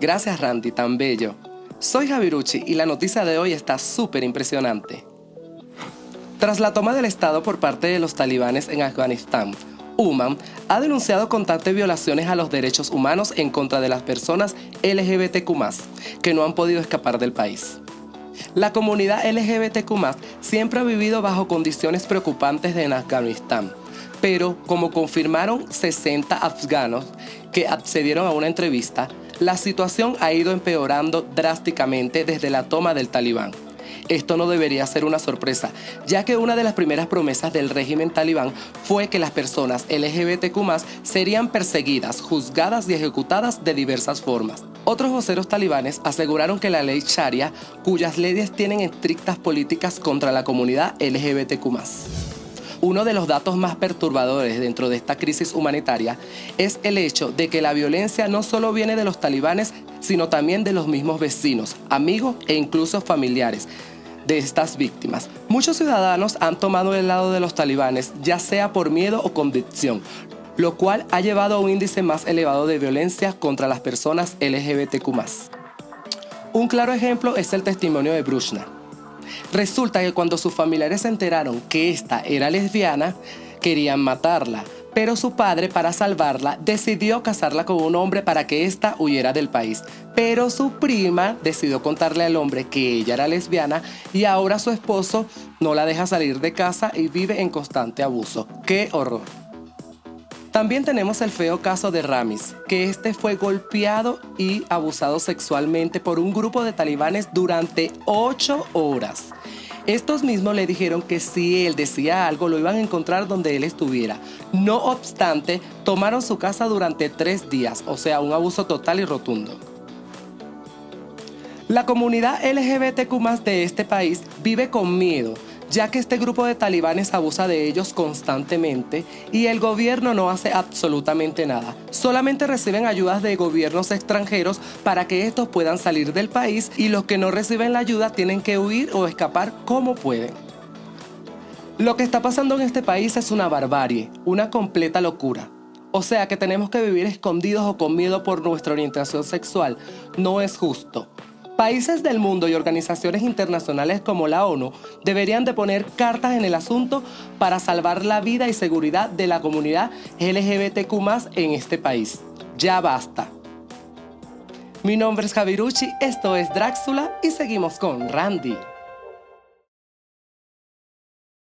Gracias, Randy, tan bello. Soy Javirucci y la noticia de hoy está súper impresionante. Tras la toma del Estado por parte de los talibanes en Afganistán, UMAN ha denunciado constantes violaciones a los derechos humanos en contra de las personas LGBTQ+, que no han podido escapar del país. La comunidad LGBTQ+, siempre ha vivido bajo condiciones preocupantes en Afganistán, pero como confirmaron 60 afganos que accedieron a una entrevista, la situación ha ido empeorando drásticamente desde la toma del talibán. Esto no debería ser una sorpresa, ya que una de las primeras promesas del régimen talibán fue que las personas LGBTQ+ serían perseguidas, juzgadas y ejecutadas de diversas formas. Otros voceros talibanes aseguraron que la ley Sharia, cuyas leyes tienen estrictas políticas contra la comunidad LGBTQ+. Uno de los datos más perturbadores dentro de esta crisis humanitaria es el hecho de que la violencia no solo viene de los talibanes, sino también de los mismos vecinos, amigos e incluso familiares de estas víctimas. Muchos ciudadanos han tomado el lado de los talibanes, ya sea por miedo o convicción, lo cual ha llevado a un índice más elevado de violencia contra las personas LGBTQ+. Un claro ejemplo es el testimonio de Brushna. Resulta que cuando sus familiares se enteraron que esta era lesbiana, querían matarla, pero su padre, para salvarla, decidió casarla con un hombre para que ésta huyera del país. Pero su prima decidió contarle al hombre que ella era lesbiana y ahora su esposo no la deja salir de casa y vive en constante abuso. ¡Qué horror! También tenemos el feo caso de Ramis, que fue golpeado y abusado sexualmente por un grupo de talibanes durante 8 horas. Estos mismos le dijeron que si él decía algo lo iban a encontrar donde él estuviera. No obstante, tomaron su casa durante 3 días, o sea, un abuso total y rotundo. La comunidad LGBTQ+ de este país vive con miedo, ya que este grupo de talibanes abusa de ellos constantemente y el gobierno no hace absolutamente nada. Solamente reciben ayudas de gobiernos extranjeros para que estos puedan salir del país y los que no reciben la ayuda tienen que huir o escapar como pueden. Lo que está pasando en este país es una barbarie, una completa locura. O sea que tenemos que vivir escondidos o con miedo por nuestra orientación sexual. No es justo. Países del mundo y organizaciones internacionales como la ONU deberían de poner cartas en el asunto para salvar la vida y seguridad de la comunidad LGBTQ+ en este país. Ya basta. Mi nombre es Javirucci, esto es Dráxula y seguimos con Randy.